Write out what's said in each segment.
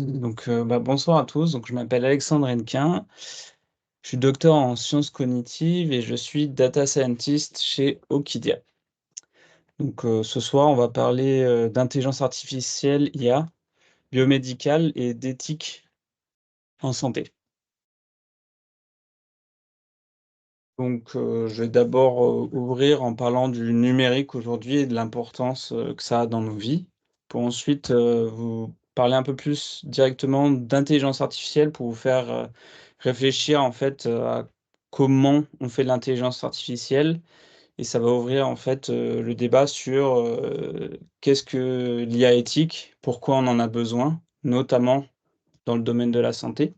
Bonsoir à tous. Je m'appelle Alexandre Hennequin. Je suis docteur en sciences cognitives et je suis data scientist chez Okidia. Ce soir, on va parler d'intelligence artificielle, IA, biomédicale et d'éthique en santé. Je vais d'abord ouvrir en parlant du numérique aujourd'hui et de l'importance que ça a dans nos vies, pour ensuite vous parler un peu plus directement d'intelligence artificielle pour vous faire réfléchir en fait à comment on fait de l'intelligence artificielle. Et ça va ouvrir en fait le débat sur qu'est-ce que l'IA éthique, pourquoi on en a besoin, notamment dans le domaine de la santé.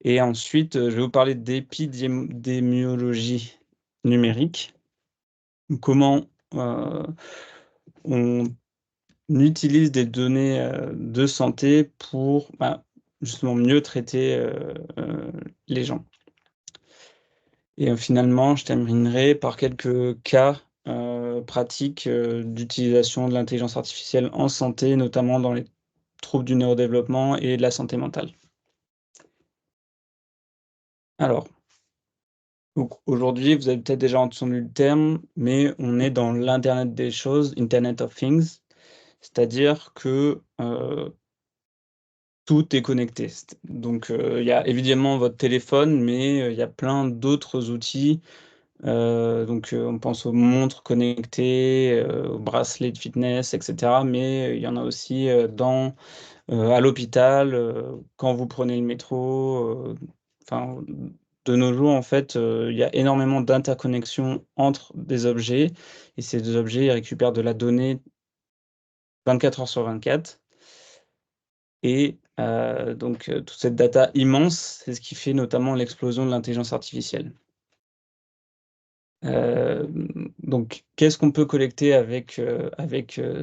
Et ensuite, je vais vous parler d'épidémiologie numérique, comment, on utilise des données, de santé pour, justement mieux traiter, les gens. Et finalement, je terminerai par quelques cas, pratiques, d'utilisation de l'intelligence artificielle en santé, notamment dans les troubles du neurodéveloppement et de la santé mentale. Alors aujourd'hui, vous avez peut-être déjà entendu le terme, mais on est dans l'internet des choses, Internet of Things, c'est-à-dire que, tout est connecté. Il y a évidemment votre téléphone, mais, il y a plein d'autres outils, on pense aux montres connectées, aux bracelets de fitness et cetera, mais, il y en a aussi, à l'hôpital, quand vous prenez le métro, enfin, de nos jours, en fait, il y a énormément d'interconnexions entre des objets et ces objets, ils récupèrent de la donnée 24 heures sur 24 et toute cette data immense, c'est ce qui fait notamment l'explosion de l'intelligence artificielle. Qu'est-ce qu'on peut collecter avec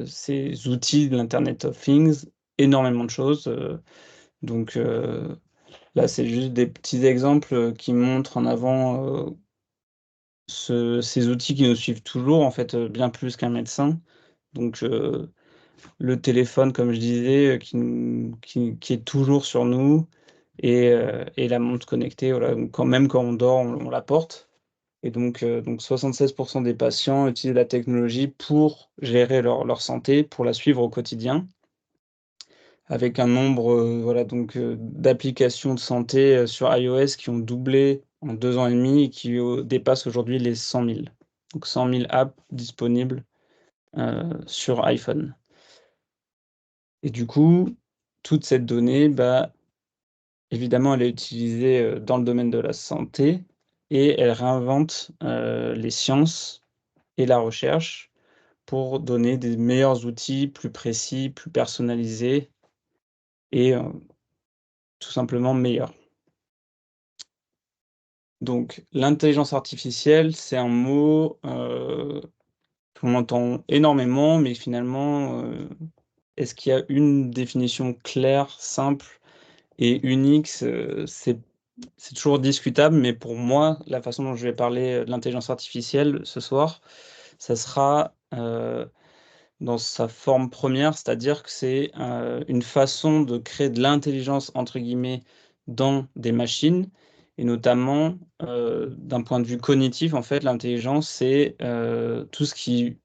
ces outils de l'internet of things? Énormément de choses, donc là, c'est juste des petits exemples, qui montrent en avant, ces outils qui nous suivent toujours, en fait, bien plus qu'un médecin. Donc le téléphone, comme je disais, qui est toujours sur nous et la montre connectée, voilà, donc quand on dort, on la porte et 76 des patients utilisent la technologie pour gérer leur santé, pour la suivre au quotidien avec un nombre, d'applications de santé, sur iOS qui ont doublé en 2 ans et demi et qui, dépassent aujourd'hui les 100 000. Donc 100 000 apps disponibles, sur iPhone et du coup, toute cette donnée, évidemment, elle est utilisée, dans le domaine de la santé et elle réinvente, les sciences et la recherche pour donner des meilleurs outils, plus précis, plus personnalisés et tout simplement meilleurs. Donc l'intelligence artificielle, c'est un mot, qu'on entend énormément, mais finalement, est-ce qu'il y a une définition claire, simple et unique? C'est toujours discutable, mais pour moi, la façon dont je vais parler, de l'intelligence artificielle ce soir, ça sera, dans sa forme première, c'est-à-dire que c'est, une façon de créer de «l'intelligence» entre guillemets dans des machines et notamment, d'un point de vue cognitif, en fait, l'intelligence, c'est, tout ce qui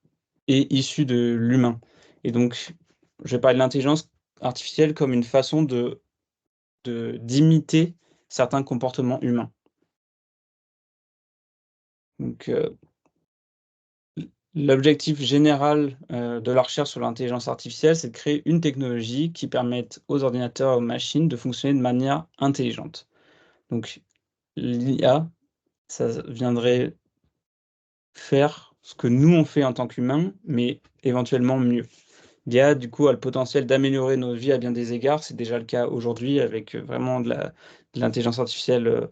est issu de l'humain et donc je vais parler de l'intelligence artificielle comme une façon d'imiter certains comportements humains. Donc l'objectif général, de la recherche sur l'intelligence artificielle, c'est de créer une technologie qui permette aux ordinateurs et aux machines de fonctionner de manière intelligente. Donc l'IA, ça viendrait faire ce que nous on fait en tant qu'humains, mais éventuellement mieux. L'IA, du coup, a le potentiel d'améliorer nos vies à bien des égards. C'est déjà le cas aujourd'hui avec, vraiment de l'intelligence artificielle,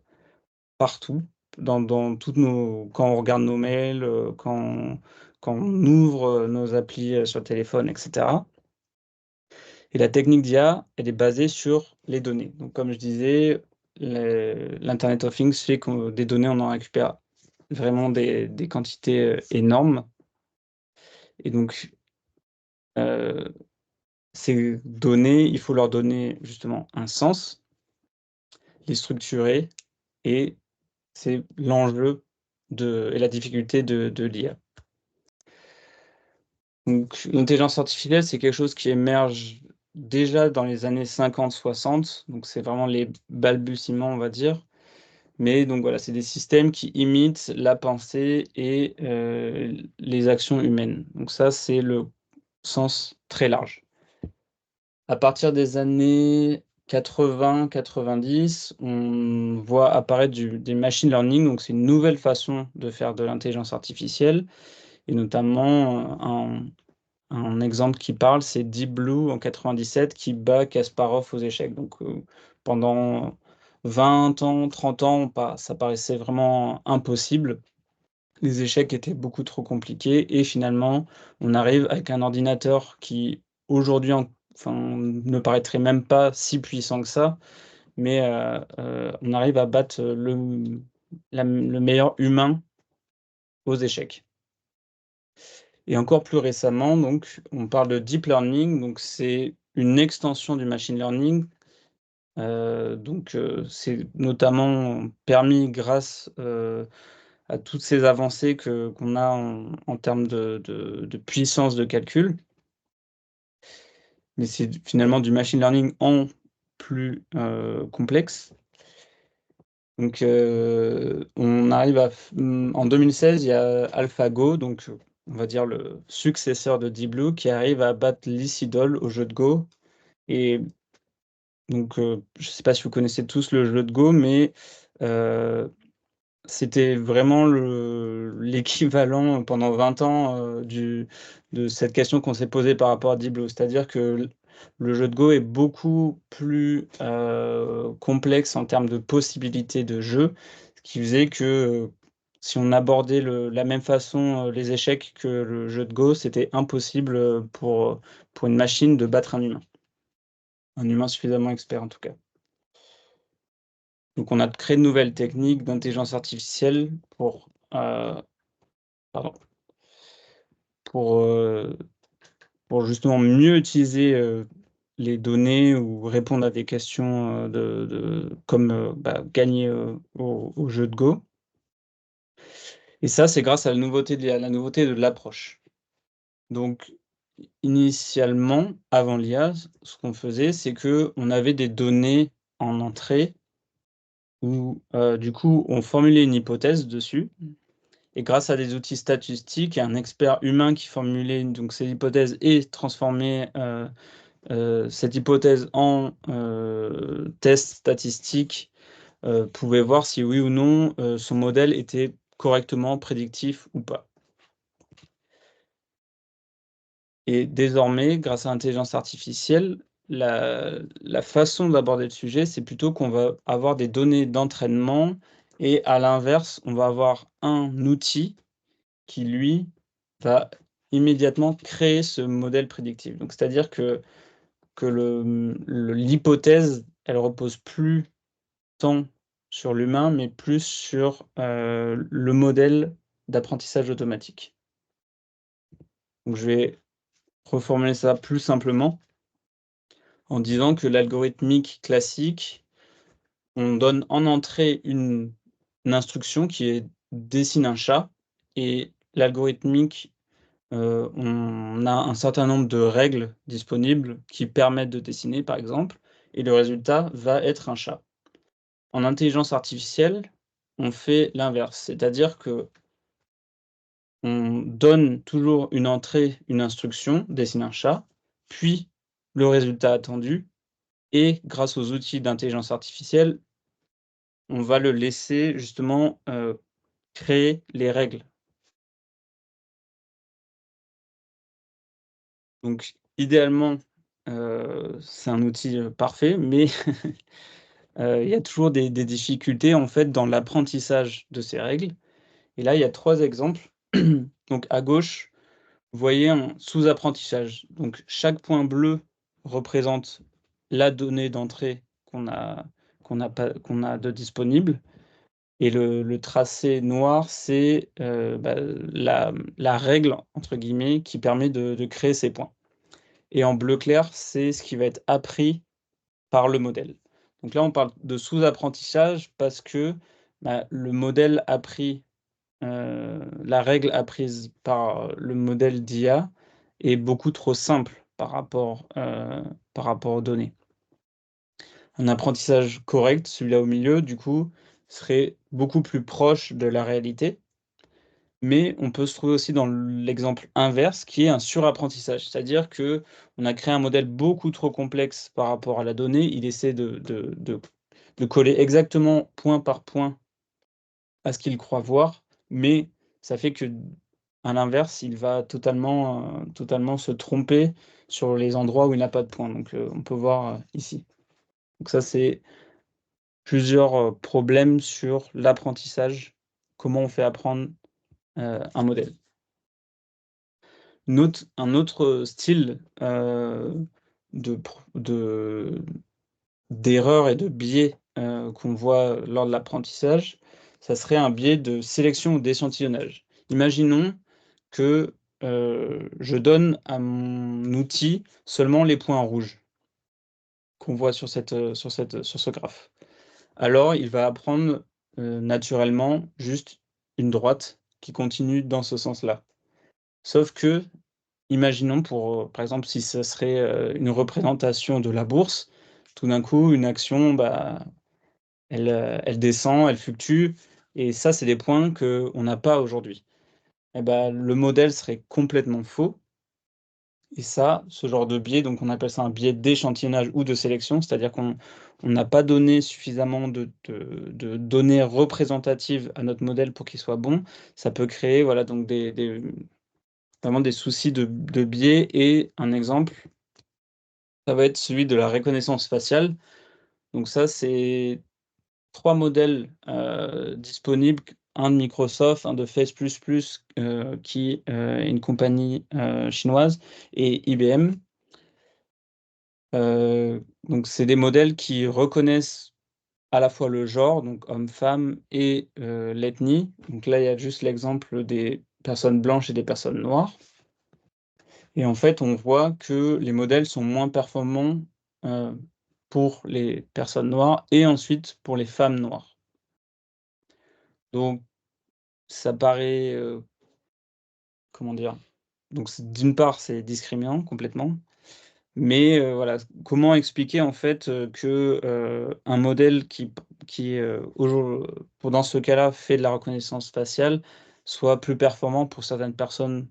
partout, dans toutes nos quand on regarde nos mails, quand on ouvre, nos applis, sur le téléphone et cetera et la technique d'IA, elle est basée sur les données. Donc comme je disais, l'internet of things fait que des données, on en récupère vraiment des quantités, énormes et donc, heu ces données, il faut leur donner justement un sens, les structurer et c'est l'enjeu et la difficulté de l'IA. Donc l'intelligence artificielle, c'est quelque chose qui émerge déjà dans les années 50-60, donc c'est vraiment les balbutiements, on va dire. Mais donc voilà, c'est des systèmes qui imitent la pensée et les actions humaines. Donc ça, c'est le sens très large. À partir des années 80-90, on voit apparaître des machine learning, donc c'est une nouvelle façon de faire de l'intelligence artificielle et notamment, un exemple qui parle, c'est Deep Blue en 97 qui bat Kasparov aux échecs. Donc, pendant 20 ans, 30 ans, ça paraissait vraiment impossible. Les échecs étaient beaucoup trop compliqués et finalement, on arrive avec un ordinateur qui aujourd'hui enfin, ne paraîtrait même pas si puissant que ça, mais on arrive à battre le meilleur humain aux échecs. Et encore plus récemment, donc, on parle de deep learning, donc c'est une extension du machine learning. C'est notamment permis grâce, à toutes ces avancées qu'on a en termes de puissance de calcul. Mais c'est finalement du machine learning en plus, complexe. Donc, on arrive en 2016, il y a AlphaGo, donc, on va dire le successeur de Deep Blue, qui arrive à battre Lee Sedol au jeu de Go et donc, je ne sais pas si vous connaissez tous le jeu de Go, mais, heu, c'était vraiment l'équivalent pendant 20 ans, de cette question qu'on s'est posée par rapport à Deep Blue. C'est-à-dire que le jeu de Go est beaucoup plus, complexe en termes de possibilités de jeu, ce qui faisait que, si on abordait la même façon, les échecs que le jeu de Go, c'était impossible, pour une machine de battre un humain. Un humain suffisamment expert en tout cas. Donc on a créé de nouvelles techniques d'intelligence artificielle pardon, pour, heu, pour justement mieux utiliser, les données ou répondre à des questions, comme, gagner, au jeu de Go et ça, c'est grâce à la nouveauté de l'approche. Donc initialement, avant l'IA, ce qu'on faisait, c'est qu'on avait des données en entrée où, du coup, on formulait une hypothèse dessus. Et grâce à des outils statistiques et un expert humain qui formulait donc ces hypothèses et transformait, cette hypothèse en, test statistique, pouvait voir si oui ou non, son modèle était correctement prédictif ou pas. Et désormais, grâce à l'intelligence artificielle, la façon d'aborder le sujet, c'est plutôt qu'on va avoir des données d'entraînement et à l'inverse, on va avoir un outil qui lui, va immédiatement créer ce modèle prédictif. Donc c'est-à-dire que l'hypothèse, elle repose plus tant sur l'humain, mais plus sur, le modèle d'apprentissage automatique. Donc je vais reformuler ça plus simplement en disant que l'algorithmique classique, on donne en entrée une instruction qui est: «Dessine un chat» et l'algorithmique on a un certain nombre de règles disponibles qui permettent de dessiner, par exemple, et le résultat va être un chat. En intelligence artificielle, on fait l'inverse, c'est-à-dire qu'on donne toujours une entrée, une instruction, dessine un chat, puis le résultat attendu et grâce aux outils d'intelligence artificielle, on va le laisser justement, créer les règles. Donc idéalement, c'est un outil, parfait, mais il y a toujours des difficultés, en fait, dans l'apprentissage de ces règles et là, il y a 3 exemples. Donc à gauche, vous voyez un sous-apprentissage. Donc chaque point bleu représente la donnée d'entrée qu'on a de disponible et le tracé noir, c'est, la «règle» entre guillemets qui permet de créer ces points et en bleu clair, c'est ce qui va être appris par le modèle. Donc là, on parle de sous-apprentissage parce que, bah, le modèle appris, la règle apprise par le modèle d'IA est beaucoup trop simple par rapport aux données. Un apprentissage correct, celui-là au milieu, du coup, serait beaucoup plus proche de la réalité, mais on peut se trouver aussi dans l'exemple inverse qui est un surapprentissage. C'est-à-dire que on a créé un modèle beaucoup trop complexe par rapport à la donnée. Il essaie de coller exactement point par point à ce qu'il croit voir, mais ça fait que, à l'inverse, il va totalement se tromper sur les endroits où il n'a pas de point. Donc, on peut voir, ici. Donc ça, c'est plusieurs, problèmes sur l'apprentissage, comment on fait apprendre, un modèle. Un autre style, de pr de d'erreur et de biais, qu'on voit lors de l'apprentissage, ça serait un biais de sélection ou d'échantillonnage. Imaginons que, je donne à mon outil seulement les points rouges qu'on voit sur ce graphe. Alors il va apprendre, naturellement juste une droite qui continue dans ce sens-là. Sauf que, imaginons par exemple, si ça serait, une représentation de la bourse, tout d'un coup, une action, bah, elle descend, elle fluctue et ça, c'est des points qu'on n'a pas aujourd'hui. Et bah, le modèle serait complètement faux et ça, ce genre de biais, donc on appelle ça un biais d'échantillonnage ou de sélection, c'est-à-dire qu'on n'a pas donné suffisamment de données représentatives à notre modèle pour qu'il soit bon. Ça peut créer, voilà, donc vraiment des soucis de biais et un exemple, ça va être celui de la reconnaissance faciale. Donc ça, c'est 3 modèles, disponibles, un de Microsoft, un de Face++, qui, est une compagnie, chinoise et IBM. Donc c'est des modèles qui reconnaissent à la fois le genre, donc homme-femme et l'ethnie. Donc là, il y a juste l'exemple des personnes blanches et des personnes noires. Et en fait, on voit que les modèles sont moins performants, heu, pour les personnes noires et ensuite pour les femmes noires. Donc ça paraît, comment dire? Donc c'est d'une part, c'est discriminant complètement, mais voilà, comment expliquer en fait, que, un modèle qui, pour dans ce cas-là, fait de la reconnaissance faciale, soit plus performant pour certaines personnes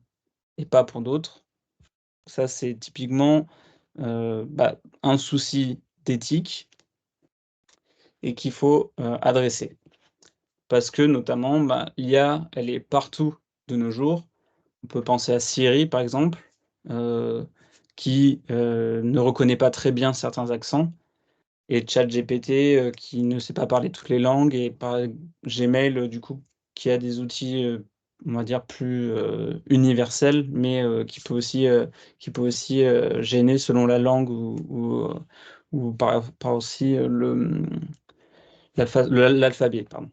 et pas pour d'autres? Ça, c'est typiquement, bah, un souci d'éthique et qu'il faut, adresser. Parce que notamment, bah, l'IA, elle est partout de nos jours. On peut penser à Siri, par exemple, heu, qui, ne reconnaît pas très bien certains accents et ChatGPT, qui ne sait pas parler toutes les langues et par Gmail, du coup, qui a des outils, on va dire plus, universels, mais qui peut aussi, gêner selon la langue ou par aussi, l'alphabet, pardon.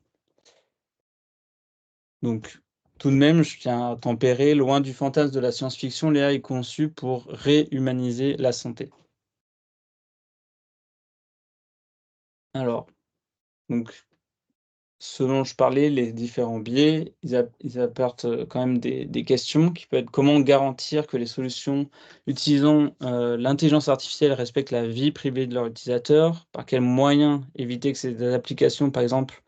Donc, tout de même, je tiens à tempérer, loin du fantasme de la science-fiction, l'IA est conçue pour réhumaniser la santé. Alors, donc, ce dont je parlais, les différents biais, ils apportent, quand même des questions qui peuvent être: comment garantir que les solutions utilisant, l'intelligence artificielle respectent la vie privée de leurs utilisateurs? Par quels moyens éviter que ces applications, par exemple,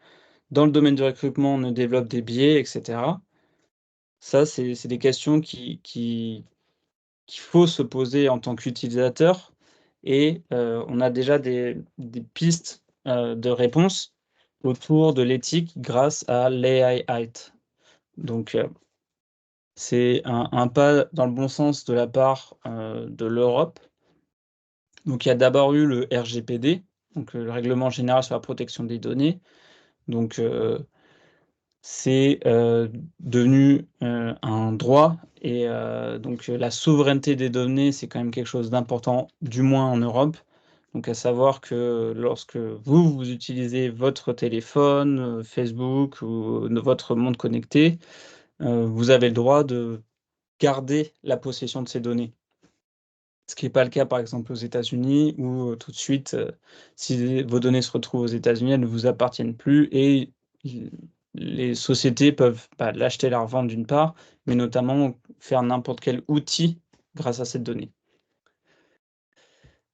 dans le domaine du recrutement, ne développent des biais et cetera? Ça, c'est des questions qu'il faut se poser en tant qu'utilisateur et on a déjà des pistes, de réponse autour de l'éthique grâce à l'AI Act. Donc c'est un pas dans le bon sens de la part, de l'Europe. Donc il y a d'abord eu le RGPD, donc le Règlement général sur la protection des données. Donc c'est, devenu, un droit et donc la souveraineté des données, c'est quand même quelque chose d'important, du moins en Europe. Donc à savoir que lorsque vous utilisez votre téléphone, Facebook ou votre monde connecté, vous avez le droit de garder la possession de ces données. Ce qui est pas le cas, par exemple, aux États-Unis où, tout de suite, si vos données se retrouvent aux États-Unis, elles ne vous appartiennent plus et l les sociétés peuvent, bah, l'acheter, la revendre d'une part, mais notamment faire n'importe quel outil grâce à cette donnée.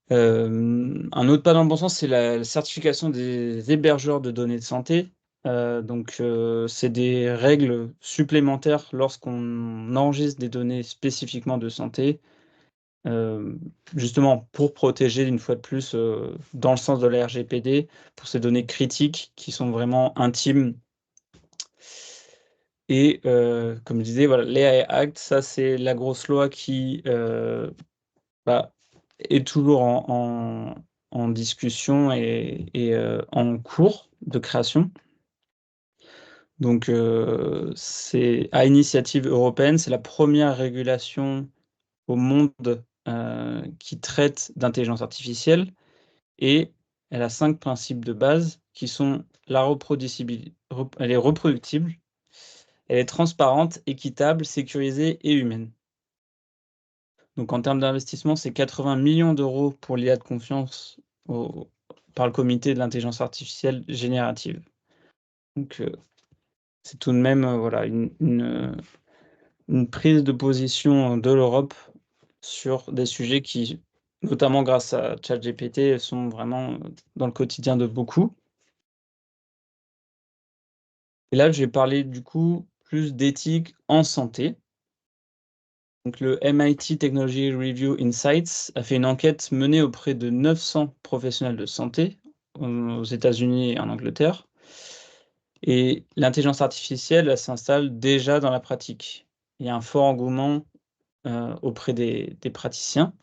Un autre pas dans le bon sens, c'est la certification des hébergeurs de données de santé. C'est des règles supplémentaires lorsqu'on enregistre des données spécifiquement de santé, hem, justement pour protéger une fois de plus, dans le sens de la RGPD, pour ces données critiques qui sont vraiment intimes et comme je disais, voilà, l'AI Act, ça c'est la grosse loi qui, bah, est toujours en discussion et en cours de création. C'est à initiative européenne, c'est la première régulation au monde, qui traite d'intelligence artificielle et elle a 5 principes de base qui sont la reproducibil rep elle est reproductible, elle est transparente, équitable, sécurisée et humaine. Donc en termes d'investissement, c'est 80 millions d'euros pour l'IA de confiance au par le comité de l'intelligence artificielle générative. Donc c'est tout de même, voilà une prise de position de l'Europe sur des sujets qui, notamment grâce à ChatGPT, sont vraiment, dans le quotidien de beaucoup. Et là, je vais parler du coup plus d'éthique en santé. Donc le MIT Technology Review Insights a fait une enquête menée auprès de 900 professionnels de santé aux États-Unis et en Angleterre. Et l'intelligence artificielle, elle s'installe déjà dans la pratique. Il y a un fort engouement, auprès des praticiens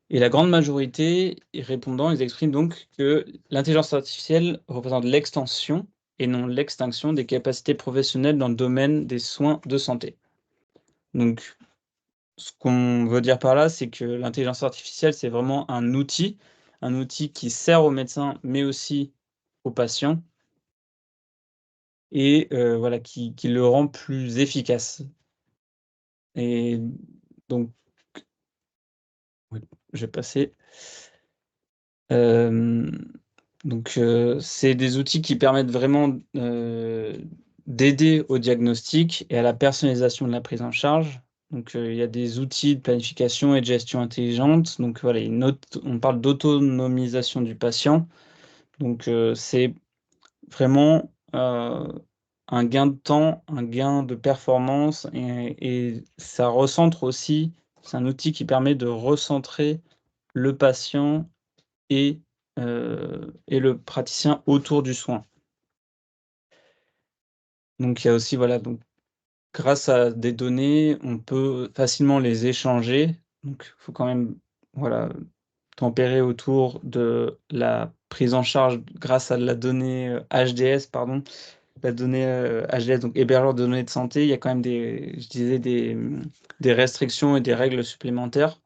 et la grande majorité, des répondants, ils expriment donc que l'intelligence artificielle représente l'extension et non l'extinction des capacités professionnelles dans le domaine des soins de santé. Donc ce qu'on veut dire par là, c'est que l'intelligence artificielle, c'est vraiment un outil qui sert aux médecins, mais aussi aux patients et voilà, qui le rend plus efficace et donc oui, je vais passer. Hem, c'est des outils qui permettent vraiment, d'aider au diagnostic et à la personnalisation de la prise en charge. Il y a des outils de planification et de gestion intelligente. Donc voilà, une aut on parle d'autonomisation du patient. C'est vraiment, un gain de temps, un gain de performance et ça recentre aussi c'est un outil qui permet de recentrer le patient et le praticien autour du soin. Donc il y a aussi voilà, donc grâce à des données, on peut facilement les échanger. Donc il faut quand même, voilà, tempérer autour de la prise en charge grâce à la donnée, HDS pardon, la donnée, HDS donc hébergeur de données de santé. Il y a quand même des je disais des restrictions et des règles supplémentaires.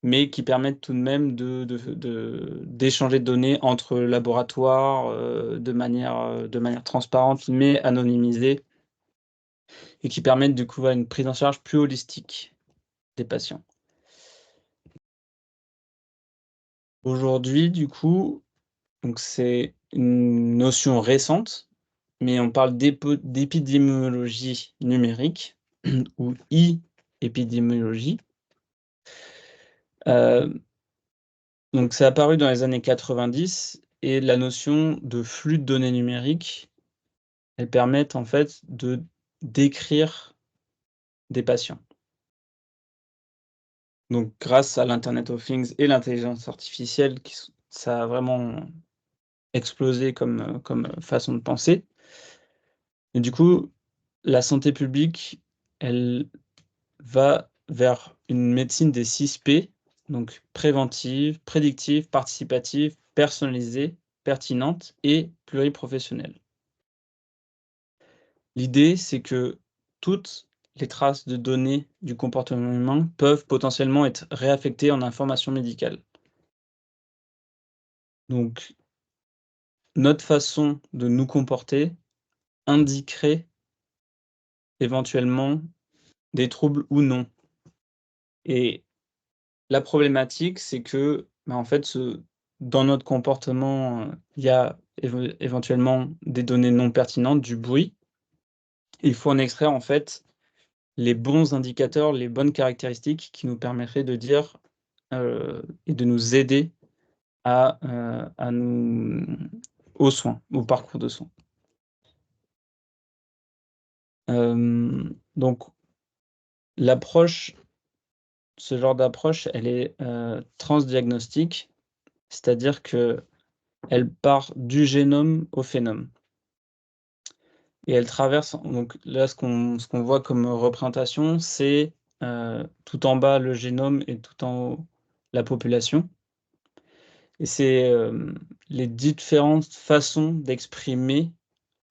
Mais qui permettent tout de même d'échanger de données entre laboratoires, de manière transparente, mais anonymisée et qui permettent du coup, une prise en charge plus holistique des patients. Aujourd'hui, du coup, donc c'est une notion récente, mais on parle d'épidémiologie numérique ou e-épidémiologie. Heu Donc c'est apparu dans les années 90 et la notion de flux de données numériques, elles permettent en fait de décrire des patients. Donc grâce à l'internet of things et l'intelligence artificielle ça a vraiment explosé comme façon de penser et du coup, la santé publique, elle va vers une médecine des 6 P, donc préventive, prédictive, participative, personnalisée, pertinente et pluriprofessionnelle. L'idée, c'est que toutes les traces de données du comportement humain peuvent potentiellement être réaffectées en information médicale. Donc notre façon de nous comporter indiquerait éventuellement des troubles ou non et La problématique, c'est que, en fait, dans notre comportement, il y a éventuellement des données non pertinentes, du bruit. Il faut en extraire, en fait, les bons indicateurs, les bonnes caractéristiques qui nous permettraient de dire, et de nous aider à nous aux soins, au parcours de soins. Donc l'approche ce genre d'approche, elle est, transdiagnostique, c'est-à-dire qu'elle part du génome au phénome et elle traverse donc là, ce qu'on voit comme représentation, c'est, tout en bas le génome et tout en haut la population et c'est, les différentes façons d'exprimer,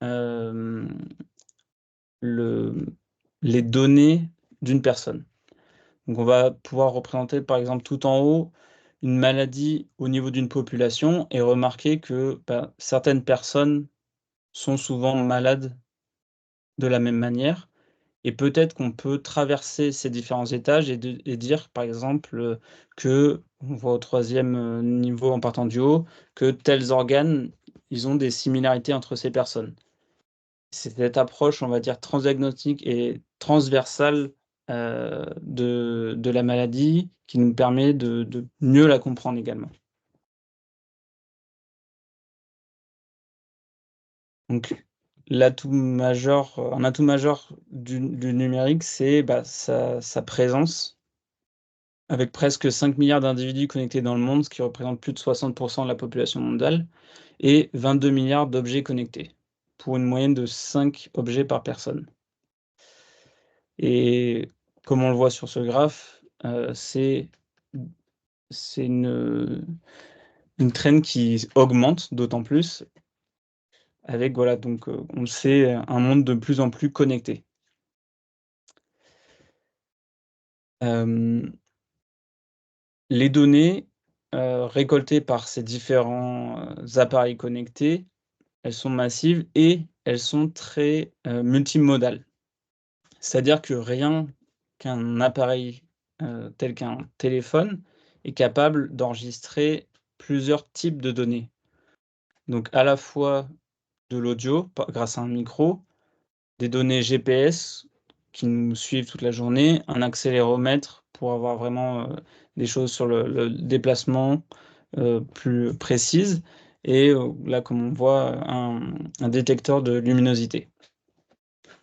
hem, le les données d'une personne. Donc on va pouvoir représenter, par exemple, tout en haut, une maladie au niveau d'une population et remarquer que, certaines personnes sont souvent malades de la même manière et peut-être qu'on peut traverser ces différents étages et dire, par exemple, qu'on voit au troisième niveau en partant du haut, que tels organes, ils ont des similarités entre ces personnes. C'est cette approche, on va dire, transdiagnostique et transversale, de la maladie qui nous permet de mieux la comprendre également. Donc un atout majeur du numérique, c'est, sa présence avec presque 5 milliards d'individus connectés dans le monde, ce qui représente plus de 60 de la population mondiale et 22 milliards d'objets connectés, pour une moyenne de 5 objets par personne. Et comme on le voit sur ce graphe, c'est une trend qui augmente d'autant plus avec voilà donc, on le sait, un monde de plus en plus connecté. Hem, les données, récoltées par ces différents, appareils connectés, elles sont massives et elles sont très, multimodales. C'est-à-dire que rien qu'un appareil, tel qu'un téléphone est capable d'enregistrer plusieurs types de données. Donc à la fois de l'audio grâce à un micro, des données GPS qui nous suivent toute la journée, un accéléromètre pour avoir vraiment, des choses sur le déplacement, plus précises et là comme on voit, un détecteur de luminosité.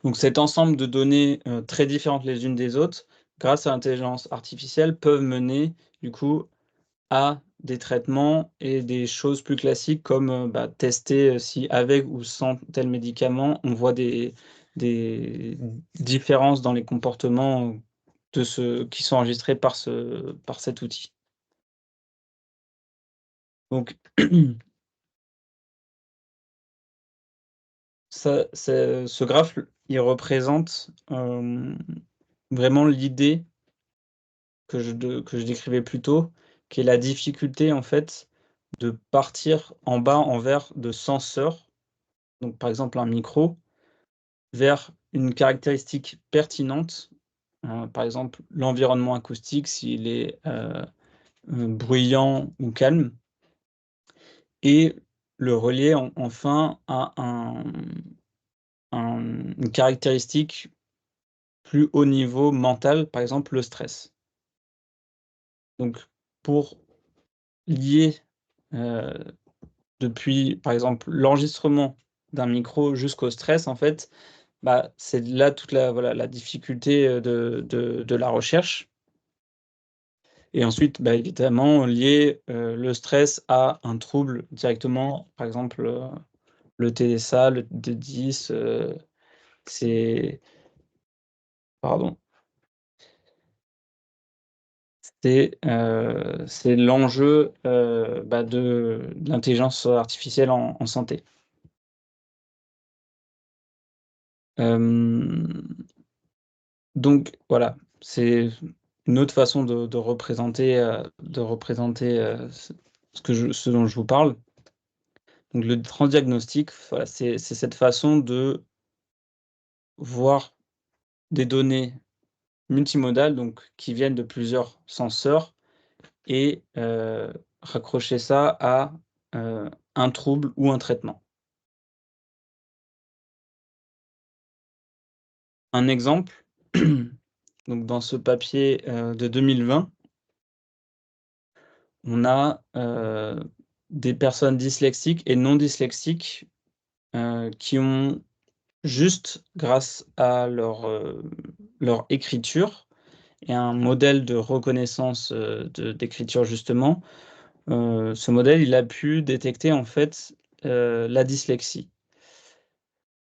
Donc cet ensemble de données, très différentes les unes des autres, grâce à l'intelligence artificielle, peuvent mener du coup à des traitements et des choses plus classiques comme, tester, si avec ou sans tel médicament, on voit des différences dans les comportements de ceux qui sont enregistrés par cet outil. Donc ce graphe, il représente, vraiment l'idée que je décrivais plus tôt, qui est la difficulté en fait de partir en bas envers de senseurs, donc par exemple un micro, vers une caractéristique pertinente, par exemple l'environnement acoustique s'il est, bruyant ou calme et le relier enfin à une caractéristique plus haut niveau mental, par exemple le stress. Donc pour lier, heu, depuis par exemple l'enregistrement d'un micro jusqu'au stress en fait, c'est là toute la voilà, la difficulté, de la recherche et ensuite, évidemment lier, le stress à un trouble directement, par exemple, le TSA, le D10, c'est pardon, c'est l'enjeu, de l'intelligence artificielle en santé. Hem, donc voilà, c'est une autre façon de représenter, ce dont je vous parle. Donc le transdiagnostic, voilà, c'est cette façon de voir des données multimodales, donc qui viennent de plusieurs senseurs et raccrocher ça à, un trouble ou un traitement. Un exemple, donc dans ce papier, de 2020, on a, des personnes dyslexiques et non dyslexiques, qui ont juste grâce à leur écriture et un modèle de reconnaissance, d'écriture justement, ce modèle, il a pu détecter en fait, la dyslexie.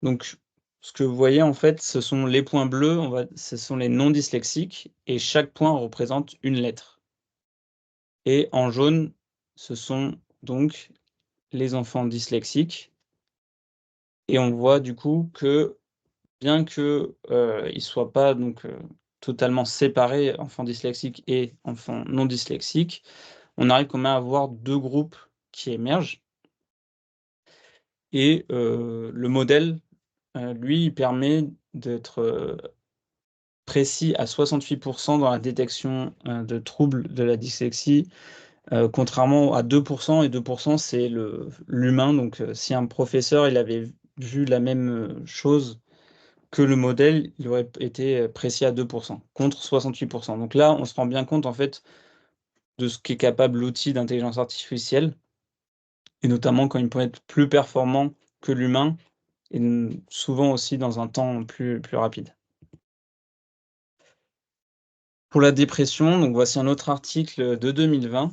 Donc ce que vous voyez en fait, ce sont les points bleus, ce sont les non dyslexiques et chaque point représente une lettre et en jaune, ce sont donc les enfants dyslexiques et on voit du coup que bien que, ils soient pas donc, totalement séparés, enfants dyslexiques et enfants non dyslexiques, on arrive quand même à avoir 2 groupes qui émergent et le modèle, lui, il permet d'être, précis à 68 dans la détection, de troubles de la dyslexie, contrairement à 2 et 2 c'est l'humain donc si un professeur, il avait vu la même, chose que le modèle, il aurait été, précis à 2 contre 68 donc là, on se rend bien compte, en fait, de ce qu'est capable l'outil d'intelligence artificielle et notamment quand il peut être plus performant que l'humain et souvent aussi dans un temps plus rapide. Pour la dépression, donc voici un autre article de 2020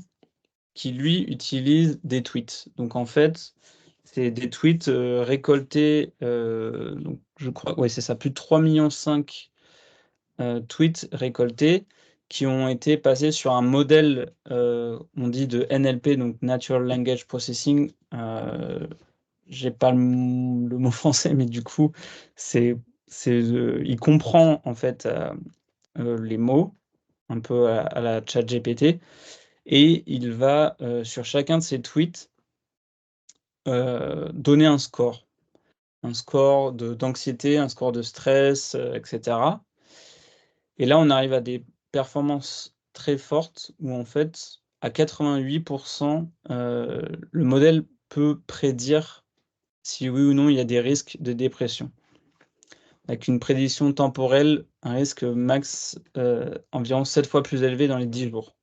qui, lui, utilise des tweets. Donc en fait, c'est des tweets, récoltés, donc je crois ouais, c'est ça, plus de 3,5 millions tweets récoltés qui ont été passés sur un modèle, on dit de NLP, donc Natural Language Processing. J'ai pas le mot français, mais du coup, il comprend en fait, les mots, un peu à la ChatGPT et il va, sur chacun de ces tweets, donner un score d'anxiété, un score de stress, et cetera et là, on arrive à des performances très fortes où en fait, à 88 le modèle peut prédire si oui ou non il y a des risques de dépression. Avec une prédiction temporelle, un risque max, environ 7 fois plus élevé dans les 10 jours.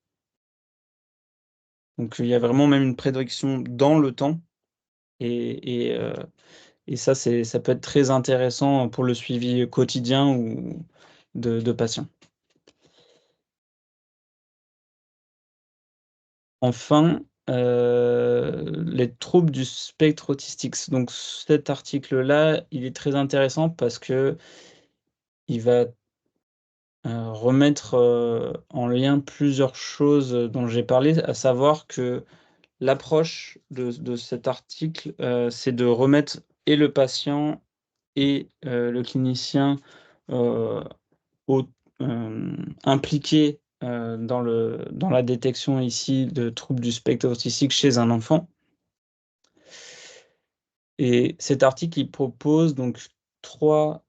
Donc il y a vraiment même une prédiction dans le temps et ça, ça peut être très intéressant pour le suivi quotidien ou de patients. Enfin, les troubles du spectre autistique. Donc cet article-là, il est très intéressant parce qu'il va, remettre, en lien plusieurs choses, dont j'ai parlé, à savoir que l'approche de cet article, c'est de remettre et le patient et le clinicien, heu, au impliqués, dans la détection ici de troubles du spectre autistique chez un enfant et cet article, il propose donc 3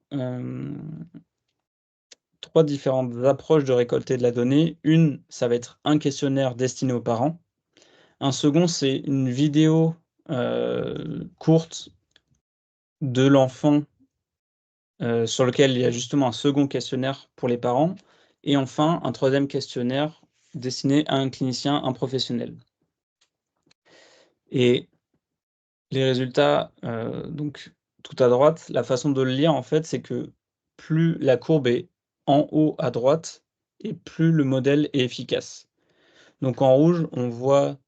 3 différentes approches de récolter de la donnée. Une, ça va être un questionnaire destiné aux parents. Un second, c'est une vidéo, courte de l'enfant, sur lequel il y a justement un second questionnaire pour les parents et enfin un troisième questionnaire destiné à un clinicien, un professionnel et les résultats, donc tout à droite, la façon de le lire en fait, c'est que plus la courbe est en haut à droite et plus le modèle est efficace. Donc en rouge, on voit,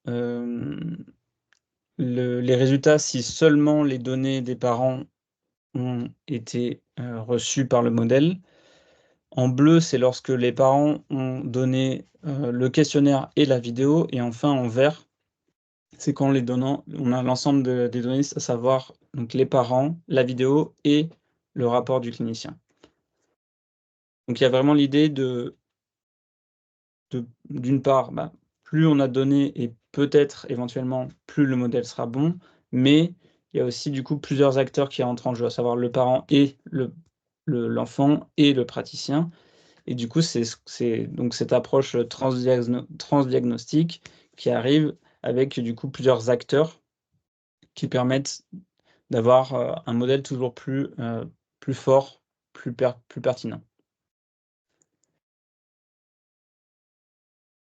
hem, les résultats si seulement les données des parents ont été, reçues par le modèle. En bleu, c'est lorsque les parents ont donné, le questionnaire et la vidéo et enfin en vert, c'est quand les donnant on a l'ensemble des données, à savoir donc les parents, la vidéo et le rapport du clinicien. Donc il y a vraiment l'idée d'une part, bah, plus on a de données et peut-être éventuellement plus le modèle sera bon, mais il y a aussi du coup plusieurs acteurs qui entrent en jeu, à savoir le parent et l'enfant et le praticien et du coup, c'est donc cette approche, transdiagnostique qui arrive avec, du coup, plusieurs acteurs qui permettent d'avoir, un modèle toujours plus fort, plus pertinent.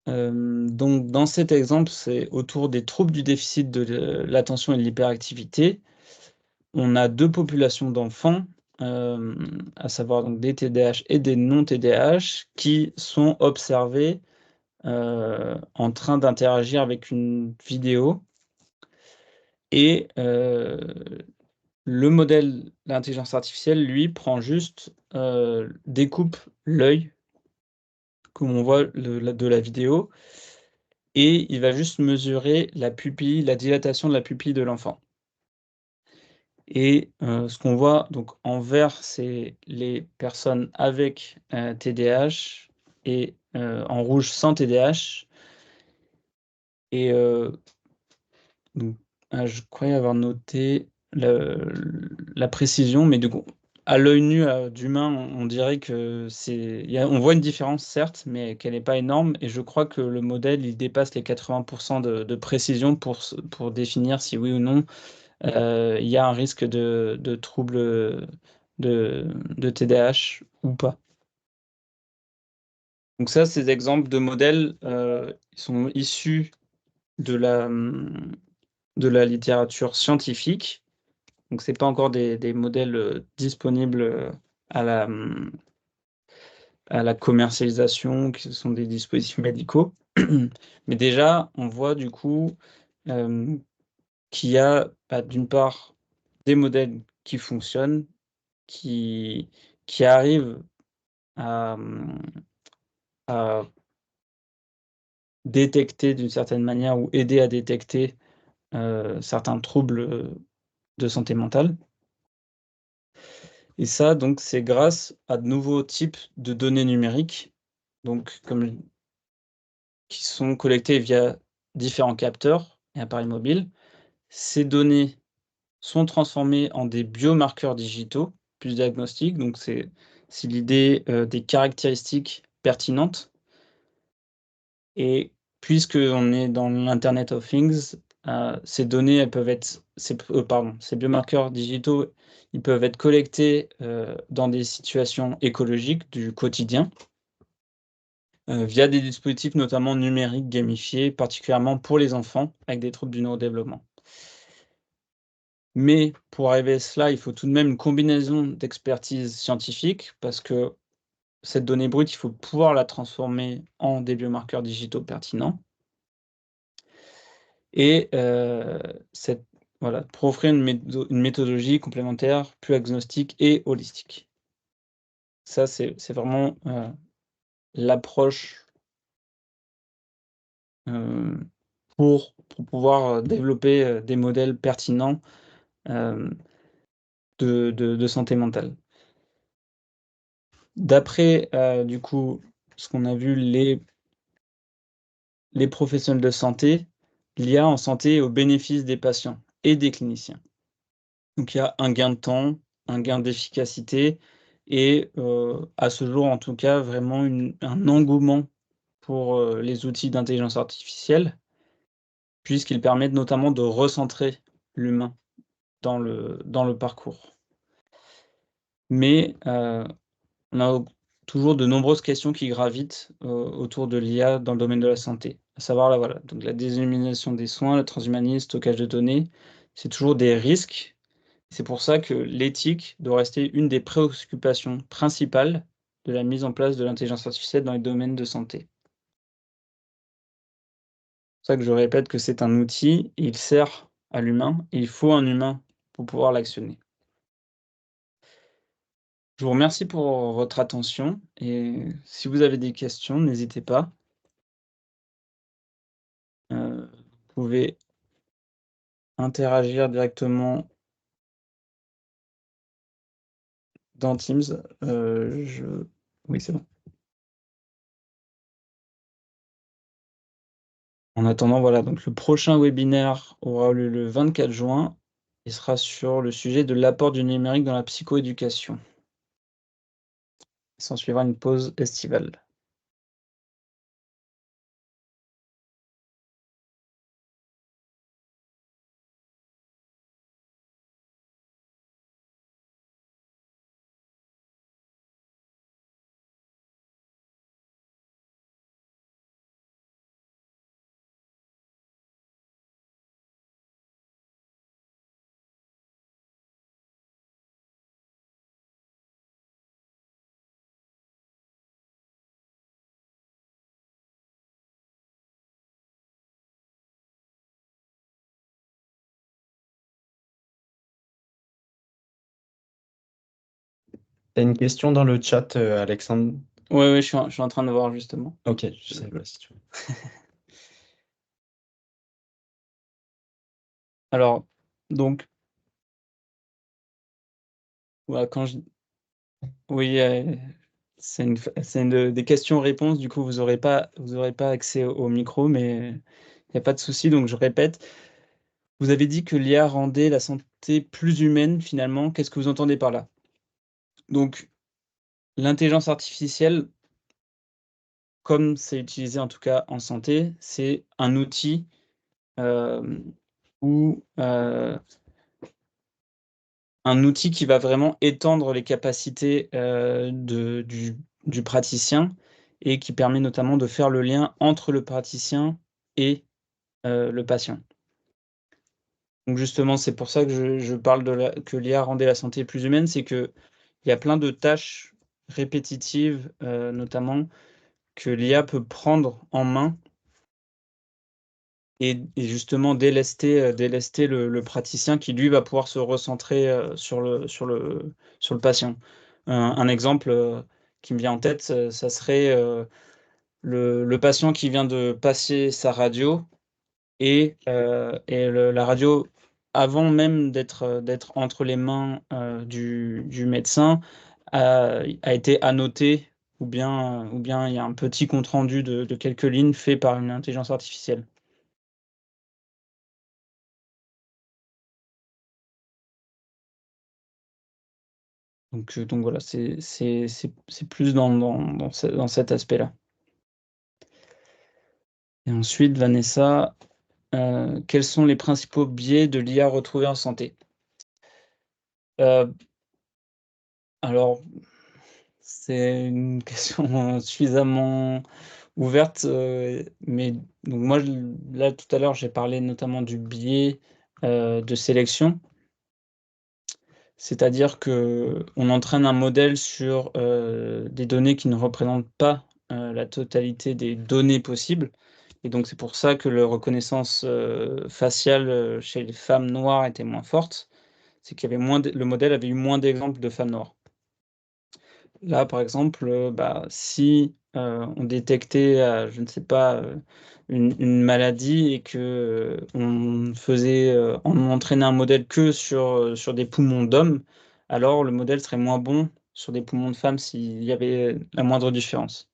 Donc dans cet exemple, c'est autour des troubles du déficit de l'attention et de l'hyperactivité. On a 2 populations d'enfants, à savoir donc des TDAH et des non TDAH qui sont observés, en train d'interagir avec une vidéo et le modèle d'intelligence artificielle, lui, prend juste, découpe l'œil, comme on voit de la vidéo, et il va juste mesurer la pupille, la dilatation de la pupille de l'enfant. Et ce qu'on voit donc en vert, c'est les personnes avec, TDAH et en rouge sans TDAH et donc je croyais avoir noté la précision, mais du coup, à l'œil nu, d'humain, on dirait que on voit une différence certes, mais qu'elle n'est pas énorme et je crois que le modèle, il dépasse les 80 de précision pour définir si oui ou non il y a un risque de trouble, de TDAH ou pas. Donc ça, ces exemples de modèles, ils sont issus de de la littérature scientifique. Donc c'est pas encore des modèles, disponibles, à à la commercialisation, qui sont des dispositifs médicaux. Mais déjà, on voit du coup, hem, qu'il y a, bah, d'une part, des modèles qui fonctionnent, qui arrive à, à détecter d'une certaine manière ou aider à détecter, certains troubles, de santé mentale et ça donc c'est grâce à de nouveaux types de données numériques, donc comme qui sont collectées via différents capteurs et appareils mobiles. Ces données sont transformées en des biomarqueurs digitaux, plus diagnostiques, donc c'est l'idée, des caractéristiques pertinentes. Et puisqu'on est dans l'Internet of Things, ces données, elles peuvent être ces biomarqueurs digitaux, ils peuvent être collectés, dans des situations écologiques du quotidien, via des dispositifs notamment numériques gamifiés, particulièrement pour les enfants avec des troubles du neurodéveloppement. Mais pour arriver à cela, il faut tout de même une combinaison d'expertise scientifique parce que cette donnée brute, il faut pouvoir la transformer en des biomarqueurs digitaux pertinents. Et cette voilà, pour offrir une méthodologie complémentaire, plus agnostique et holistique. Ça, c'est vraiment, l'approche, heu, pour pouvoir, développer, des modèles pertinents, hem, de santé mentale. D'après, du coup, ce qu'on a vu, les professionnels de santé, l'IA en santé est au bénéfice des patients et des cliniciens. Donc il y a un gain de temps, un gain d'efficacité et à ce jour en tout cas vraiment un engouement pour, les outils d'intelligence artificielle, puisqu'ils permettent notamment de recentrer l'humain dans le parcours. Mais on a toujours de nombreuses questions qui gravitent, autour de l'IA dans le domaine de la santé. À savoir là, voilà, donc la déshumaniation des soins, le transhumanisme, stockage de données, c'est toujours des risques. C'est pour ça que l'éthique doit rester une des préoccupations principales de la mise en place de l'intelligence artificielle dans les domaines de santé. C'est pour ça que je répète que c'est un outil, il sert à l'humain et il faut un humain pour pouvoir l'actionner. Je vous remercie pour votre attention et si vous avez des questions, n'hésitez pas. Vous pouvez interagir directement dans Teams. Oui, c'est bon. En attendant, voilà, donc le prochain webinaire aura lieu le 24 juin. Il sera sur le sujet de l'apport du numérique dans la psychoéducation. S'ensuivra une pause estivale. T'as une question dans le chat, Alexandre? Ouais, je suis en train de voir justement. Ok, je savais pas si tu veux. Alors, donc, voilà, oui, c'est des questions-réponses, du coup, vous aurez pas accès au micro, mais il n'y a pas de souci, donc je répète. Vous avez dit que l'IA rendait la santé plus humaine, finalement. Qu'est-ce que vous entendez par là? Donc, l'intelligence artificielle, comme c'est utilisé en tout cas en santé, c'est un outil ou un outil qui va vraiment étendre les capacités du praticien et qui permet notamment de faire le lien entre le praticien et le patient. Donc justement, c'est pour ça que je parle que l'IA rendait la santé plus humaine, c'est qu'il y a plein de tâches répétitives, notamment, que l'IA peut prendre en main et justement délester le praticien qui, lui, va pouvoir se recentrer sur le patient. Un exemple qui me vient en tête, ça serait le patient qui vient de passer sa radio et la radio, avant même d'être entre les mains du médecin, a été annotée, ou bien il y a un petit compte-rendu de quelques lignes fait par une intelligence artificielle. Donc voilà, c'est plus dans cet aspect-là. Et ensuite, Vanessa, quels sont les principaux biais de l'IA retrouvés en santé? Alors, c'est une question suffisamment ouverte, mais donc moi, là, tout à l'heure, j'ai parlé notamment du biais de sélection. C'est-à-dire qu'on entraîne un modèle sur des données qui ne représentent pas la totalité des données possibles. Et donc, c'est pour ça que la reconnaissance faciale chez les femmes noires était moins forte. C'est qu'il y avait le modèle avait eu moins d'exemples de femmes noires. Là, par exemple, si on détectait, je ne sais pas, une maladie et que on entraînait un modèle que sur des poumons d'hommes, alors le modèle serait moins bon sur des poumons de femmes s'il y avait la moindre différence.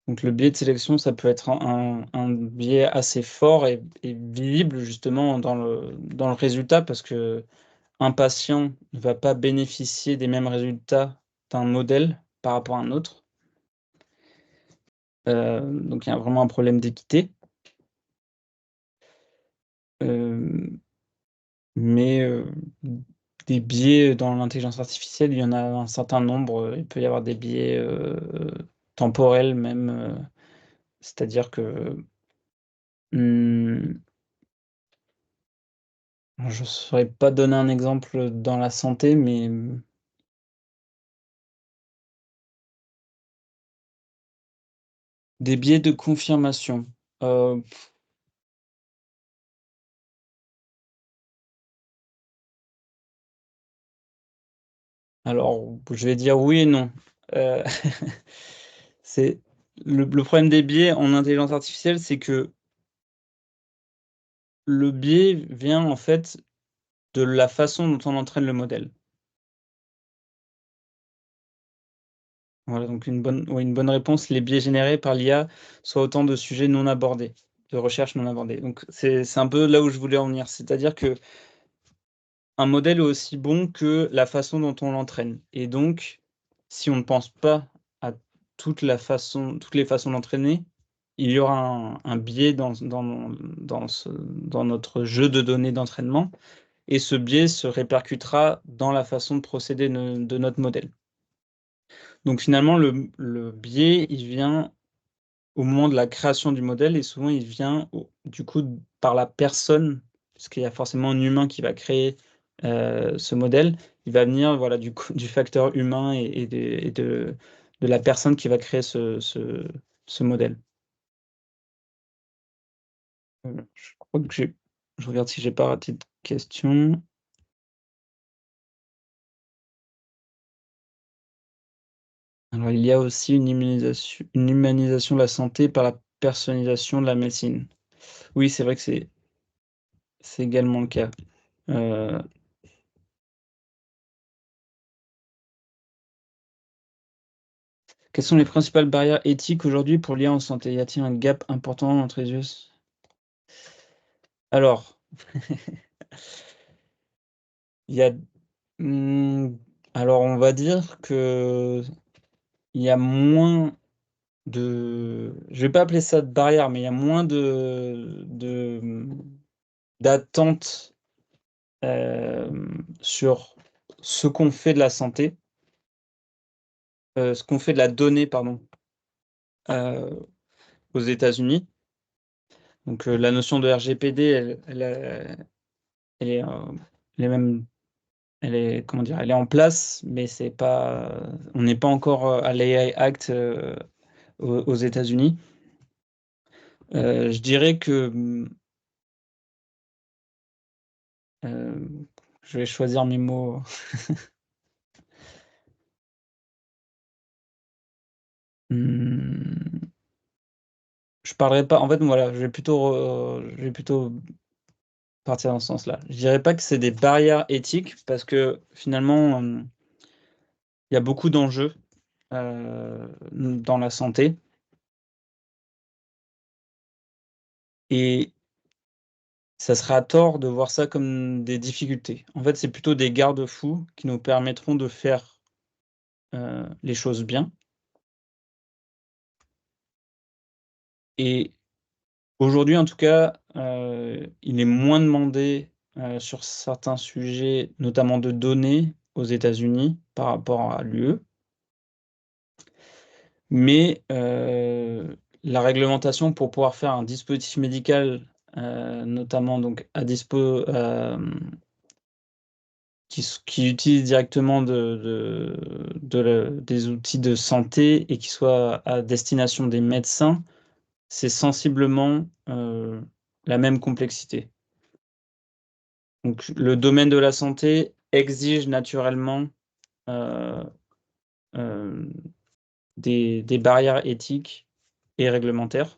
Donc le biais de sélection, ça peut être un biais assez fort et visible justement dans le résultat, parce que un patient ne va pas bénéficier des mêmes résultats d'un modèle par rapport à un autre. Donc il y a vraiment un problème d'équité. Hem, mais des biais dans l'intelligence artificielle, il y en a un certain nombre, il peut y avoir des biais, temporels même, c'est-à-dire que, mmh, je ne saurais pas donner un exemple dans la santé, mais, des biais de confirmation. Heu, alors je vais dire oui et non. Heu, c'est le problème des biais en intelligence artificielle, c'est que le biais vient en fait de la façon dont on entraîne le modèle. Voilà, donc une bonne réponse, les biais générés par l'IA sont autant de sujets non abordés, de recherche non abordés. Donc c'est un peu là où je voulais en venir. C'est-à-dire que un modèle est aussi bon que la façon dont on l'entraîne. Et donc, si on ne pense pas à toutes les façons d'entraîner, il y aura un biais dans notre jeu de données d'entraînement, et ce biais se répercutera dans la façon de procéder de notre modèle. Donc finalement, le biais, il vient au moment de la création du modèle, et souvent il vient du coup par la personne, puisqu'il y a forcément un humain qui va créer ce modèle. Il va venir, voilà, du facteur humain et de la personne qui va créer ce modèle. Je crois que je regarde si j'ai pas raté de questions. Alors, il y a aussi une humanisation de la santé par la personnalisation de la médecine. Oui, c'est vrai que c'est également le cas. Heu, Quelles sont les principales barrières éthiques aujourd'hui pour l'IA en santé? Y a-t-il un gap important entre les US? Alors, il y a mmh, alors on va dire qu'il y a moins je vais pas appeler ça de barrières, mais il y a moins d'attentes, sur ce qu'on fait de la santé, ce qu'on fait de la donnée, pardon, heu, aux États-Unis. Donc, la notion de RGPD, elle est, elle est même elle est, comment dire? Elle est en place, mais c'est pas, on n'est pas encore, à l'AI Act, aux États-Unis. Je dirais que, je vais choisir mes mots. Mmh, je parlerai pas, en fait, voilà, je vais plutôt partir dans ce sens-là. Je dirais pas que c'est des barrières éthiques parce que finalement, il y a beaucoup d'enjeux, dans la santé, et ça serait à tort de voir ça comme des difficultés. En fait, c'est plutôt des garde-fous qui nous permettront de faire, les choses bien, et aujourd'hui, en tout cas, il est moins demandé, sur certains sujets, notamment de données, aux États-Unis par rapport à l'UE. Mais, la réglementation pour pouvoir faire un dispositif médical, notamment donc à dispo, qui utilise directement des outils de santé et qui soit à destination des médecins, c'est sensiblement, la même complexité. Donc le domaine de la santé exige naturellement, heu, hem, des barrières éthiques et réglementaires.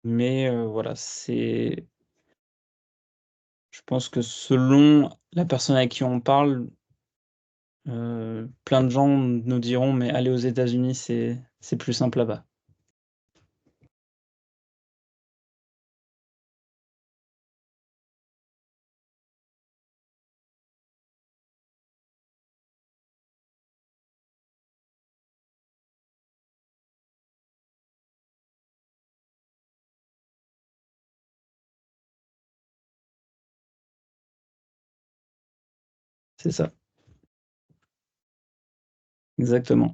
Mais, voilà, je pense que selon la personne avec qui on parle, plein de gens nous diront: «Mais aller aux États-Unis, c'est plus simple là-bas». C'est ça, exactement.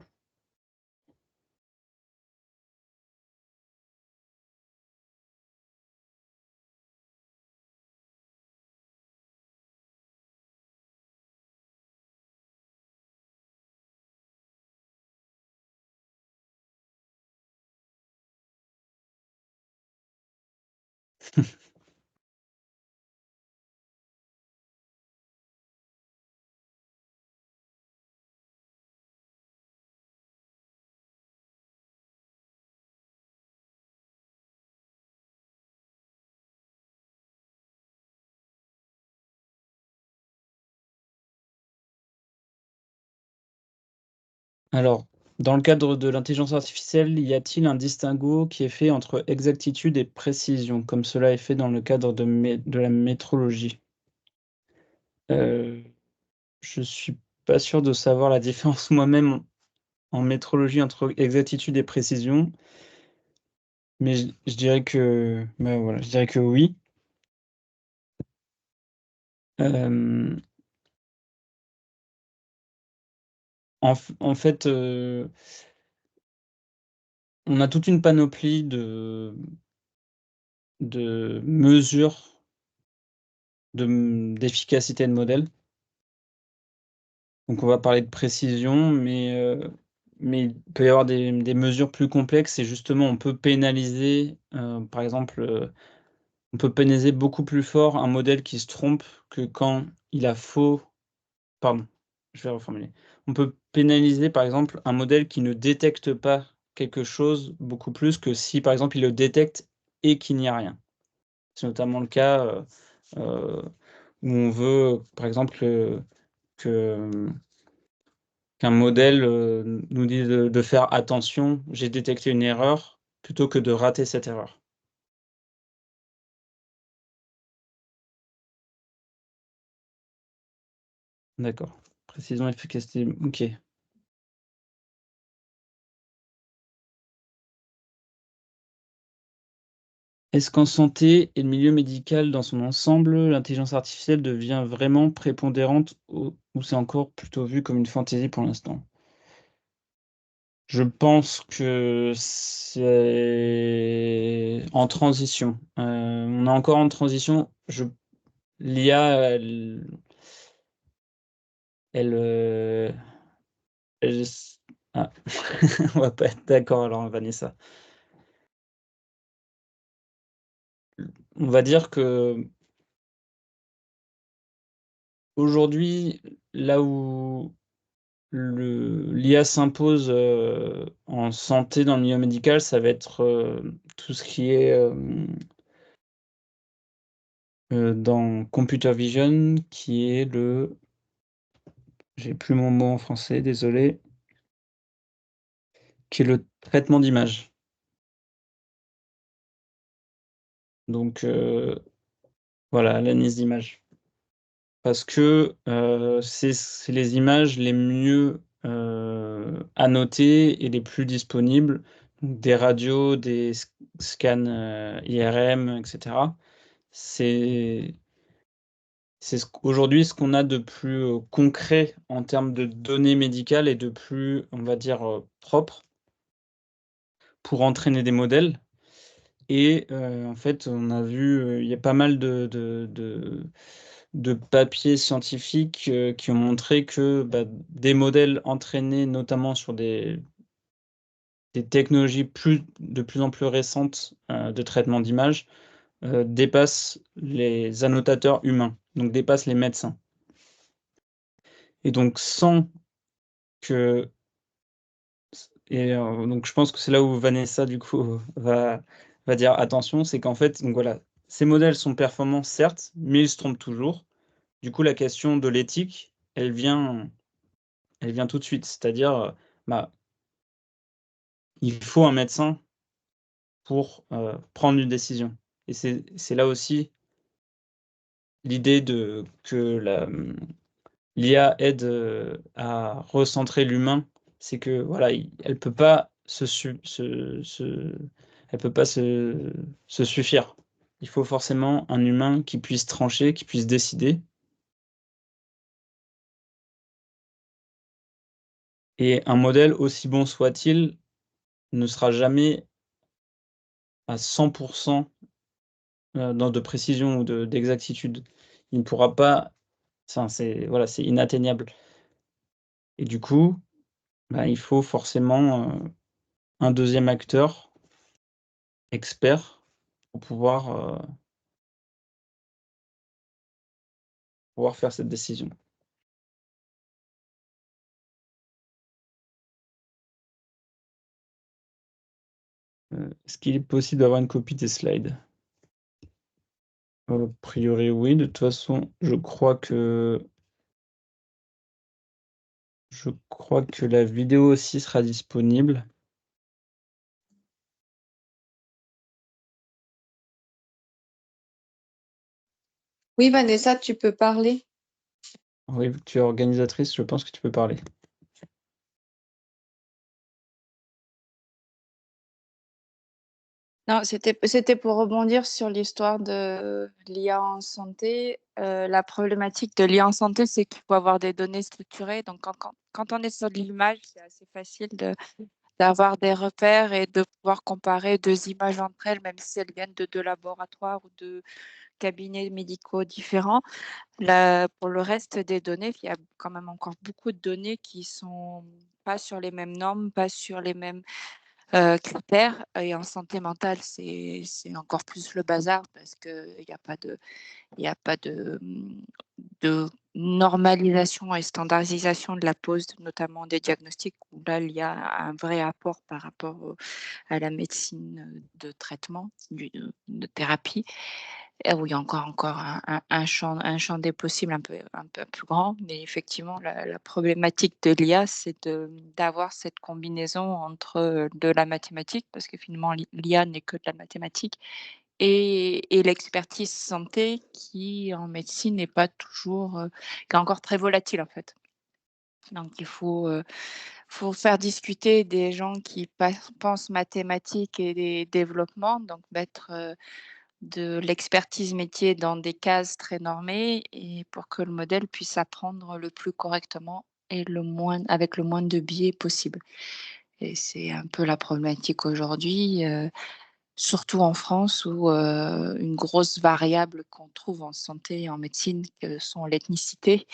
Alors, Dans le cadre de l'intelligence artificielle, y a-t-il un distinguo qui est fait entre exactitude et précision, comme cela est fait dans le cadre de la métrologie? Je suis pas sûr de savoir la différence moi-même en métrologie entre exactitude et précision, mais je dirais que, bah, voilà, je dirais que oui. Hem, en fait, on a toute une panoplie de mesures d'efficacité de modèle. Donc on va parler de précision, mais il peut y avoir des mesures plus complexes et justement on peut pénaliser, par exemple, on peut pénaliser beaucoup plus fort un modèle qui se trompe que quand il a faux. Pardon, je vais reformuler. On peut pénaliser, par exemple, un modèle qui ne détecte pas quelque chose beaucoup plus que si, par exemple, il le détecte et qu'il n'y a rien. C'est notamment le cas, heu, où on veut, par exemple, que, qu'un modèle, nous dise de faire attention, j'ai détecté une erreur, plutôt que de rater cette erreur. D'accord. Précision, efficacité, OK. Est-ce qu'en santé et le milieu médical dans son ensemble, l'intelligence artificielle devient vraiment prépondérante ou c'est encore plutôt vu comme une fantaisie pour l'instant? Je pense que c'est en transition. On est encore en transition. L'IA, elle, elle s ah, on va pas être d'accord alors Vanessa. On va dire qu'aujourd'hui, là où l'IA s'impose, en santé dans le milieu médical, ça va être, tout ce qui est, dans computer vision qui est j'ai plus mon mot en français, désolé, qui est le traitement d'image. Donc, voilà, l'analyse d'image. Parce que, c'est les images les mieux, annotées et les plus disponibles, donc des radios, des scans, IRM et cetera. C'est c'est ce qu'on a de plus, concret en termes de données médicales et de plus, on va dire, propre pour entraîner des modèles et en fait, on a vu, il y a pas mal de papiers scientifiques, qui ont montré que, bah, des modèles entraînés notamment sur des technologies de plus en plus récentes, de traitement d'image, dépassent les annotateurs humains, donc dépassent les médecins et donc sans que donc je pense que c'est là où Vanessa du coup va dire: «Attention», c'est qu'en fait donc voilà, ces modèles sont performants certes, mais ils se trompent toujours. Du coup, la question de l'éthique, elle vient tout de suite. C'est-à-dire, bah, il faut un médecin pour, prendre une décision et c'est là aussi l'idée de que l'IA aide, à recentrer l'humain. C'est que voilà, elle peut pas elle peut pas se suffire. Il faut forcément un humain qui puisse trancher, qui puisse décider et un modèle, aussi bon soit-il, ne sera jamais à 100 dans de précision ou d'exactitude. Il ne pourra pas enfin, c'est voilà, c'est inatteignable et du coup, bah, il faut forcément, un deuxième acteur expert pour pouvoir faire cette décision. Est-ce qu'il est possible d'avoir une copie des slides? A priori oui, de toute façon, Je crois que la vidéo aussi sera disponible. Oui, Vanessa, tu peux parler. Oui, tu es organisatrice, je pense que tu peux parler. Non, c'était pour rebondir sur l'histoire de l'IA en santé. La problématique de l'IA en santé, c'est qu'il faut avoir des données structurées. Donc, quand on est sur de l'image, c'est assez facile d'avoir des repères et de pouvoir comparer deux images entre elles, même si elles viennent de deux laboratoires ou de cabinets médicaux différents. Là, pour le reste des données, il y a quand même encore beaucoup de données qui sont pas sur les mêmes normes, pas sur les mêmes critères. Et en santé mentale, c'est encore plus le bazar parce qu'il n'y a pas de, il y a pas de normalisation et standardisation de la pose, notamment des diagnostics, où là, il y a un vrai apport par rapport à la médecine de traitement, de thérapie. Où il y a encore un champ des possibles un peu plus grand. Mais effectivement, la problématique de l'IA, c'est d'avoir cette combinaison entre de la mathématique, parce que finalement, l'IA n'est que de la mathématique, et l'expertise santé qui, en médecine, n'est pas toujours, qui est encore très volatile, en fait. Donc, il faut faire discuter des gens qui pensent mathématiques et des développements, donc mettre de l'expertise métier dans des cases très normées et pour que le modèle puisse apprendre le plus correctement et avec le moins de biais possible. Et c'est un peu la problématique aujourd'hui, surtout en France où une grosse variable qu'on trouve en santé et en médecine, que sont l'ethnicité,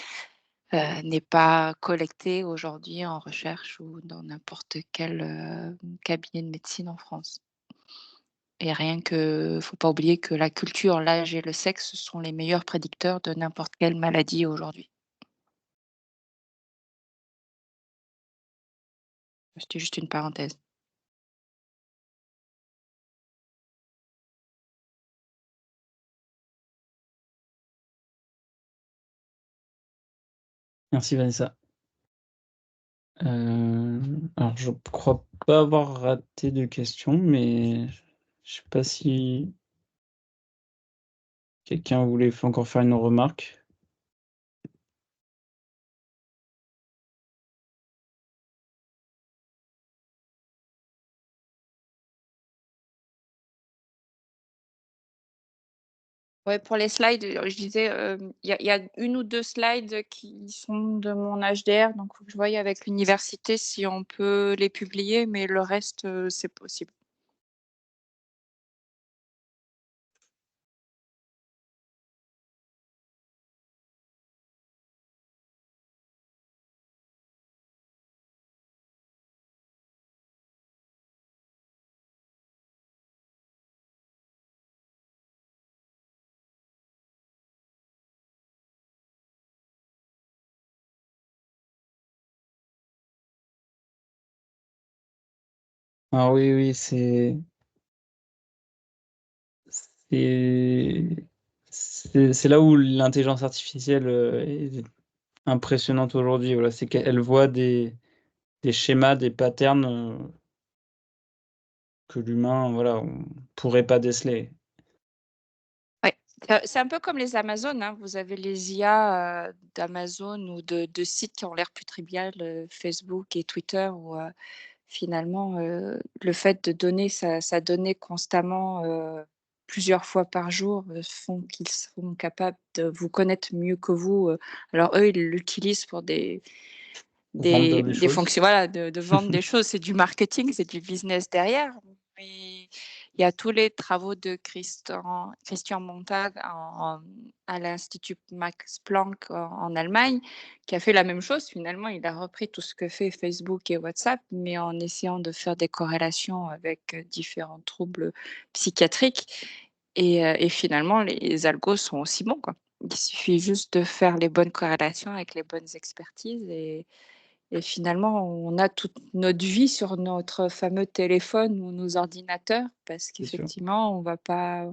n'est pas collectée aujourd'hui en recherche ou dans n'importe quel cabinet de médecine en France. Et rien que, faut pas oublier que la culture, l'âge et le sexe sont les meilleurs prédicteurs de n'importe quelle maladie aujourd'hui. C'était juste une parenthèse. Merci Vanessa. Alors je crois pas avoir raté de questions, mais je sais pas si quelqu'un voulait encore faire une remarque. Ouais, pour les slides, je disais, il y a une ou deux slides qui sont de mon HDR, donc il faut que je voie avec l'université si on peut les publier, mais le reste, c'est possible. Ah oui, oui, c'est c'est là où l'intelligence artificielle est impressionnante aujourd'hui. Voilà, c'est qu'elle voit des schémas, des patterns que l'humain, voilà, on pourrait pas déceler. Ouais, c'est un peu comme les Amazones, hein. Vous avez les IA d'Amazon ou de sites qui ont l'air plus trivial, Facebook et Twitter, où finalement, le fait de donner sa donnée constamment, plusieurs fois par jour, font qu'ils seront capables de vous connaître mieux que vous. Alors eux, ils l'utilisent pour Vendre des des choses. fonctions, voilà, de vendre des choses. C'est du marketing, c'est du business derrière. Mais il y a tous les travaux de Christian Montag à l'Institut Max Planck en Allemagne, qui a fait la même chose. Finalement, il a repris tout ce que fait Facebook et WhatsApp, mais en essayant de faire des corrélations avec différents troubles psychiatriques. Et finalement, les algos sont aussi bons, quoi. Il suffit juste de faire les bonnes corrélations avec les bonnes expertises et finalement, on a toute notre vie sur notre fameux téléphone ou nos ordinateurs parce C'est sûr. qu'effectivement, on va pas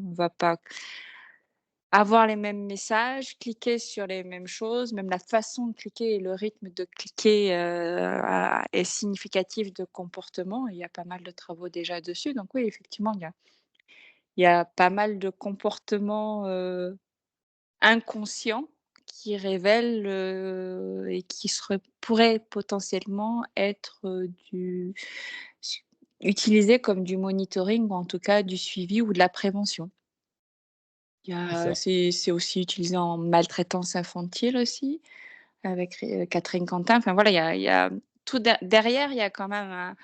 avoir les mêmes messages, cliquer sur les mêmes choses, même la façon de cliquer et le rythme de cliquer, est significatif de comportement. Il y a pas mal de travaux déjà dessus. Donc oui, effectivement, il y a pas mal de comportements, inconscients qui révèlent, et qui pourraient potentiellement être, utilisés comme du monitoring ou en tout cas du suivi ou de la prévention. C'est ça, C'est aussi utilisé en maltraitance infantile aussi, avec Catherine Quentin. Enfin voilà, il y a tout derrière, il y a quand même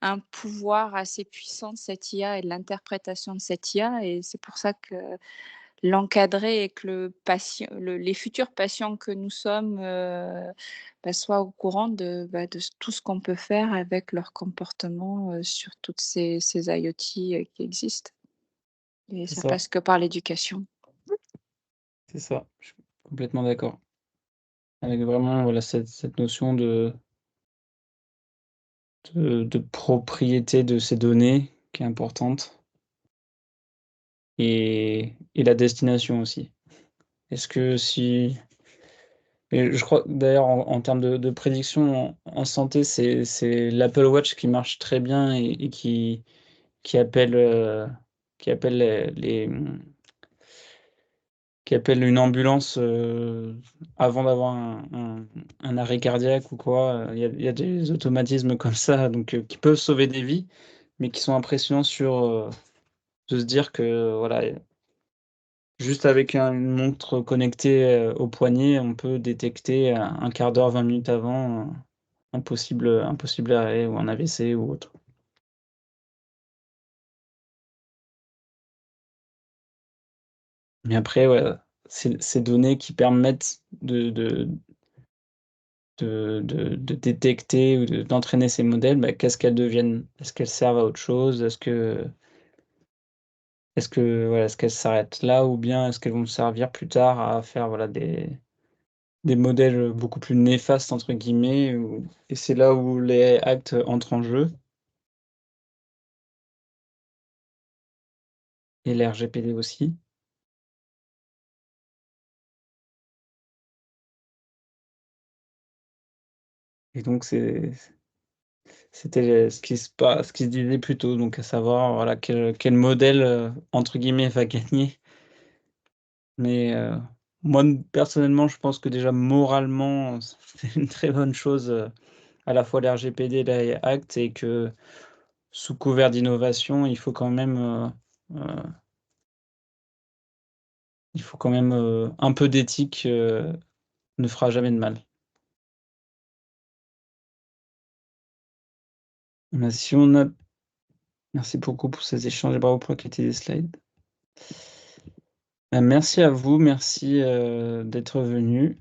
un pouvoir assez puissant de cette IA et de l'interprétation de cette IA et c'est pour ça que l'encadrer et que les futurs patients que nous sommes, soient au courant de tout ce qu'on peut faire avec leur comportement, sur toutes ces IoT, qui existent et c'est ça ça, passe que par l'éducation. c'est ça. Je suis complètement d'accord. Avec vraiment, voilà, cette notion de propriété de ces données qui est importante et la destination aussi. Est-ce que si et je crois d'ailleurs en termes de prédiction en santé, c'est l'Apple Watch qui marche très bien et qui appelle, qui appelle qui appelle une ambulance, avant d'avoir un arrêt cardiaque ou quoi, il y a des automatismes comme ça donc qui peuvent sauver des vies, mais qui sont impressionnants sur, de se dire que voilà, juste avec une montre connectée, au poignet, on peut détecter, un quart d'heure, 20 minutes avant, un possible arrêt ou un AVC ou autre. Mais après, ouais, ces données qui permettent de détecter ou d'entraîner ces modèles, bah, qu'est-ce qu'elles deviennent? Est-ce qu'elles servent à autre chose? Est-ce que voilà, est-ce qu'elles s'arrêtent là ou bien est-ce qu'elles vont servir plus tard à faire, voilà, des modèles, beaucoup plus «néfastes» entre guillemets ou et c'est là où les actes entrent en jeu et l'RGPD aussi et donc c'était ce qui se disait plus tôt, donc à savoir, voilà, quel modèle, entre guillemets «va gagner». Mais, moi, personnellement, je pense que déjà moralement, c'est une très bonne chose, à la fois l'RGPD et l'AI Act et que sous couvert d'innovation, heu, il faut quand même, un peu d'éthique, ne fera jamais de mal. Bah, si on a merci beaucoup pour ces échanges et bravo pour la qualité des slides. Bah, merci à vous, merci, d'être venus.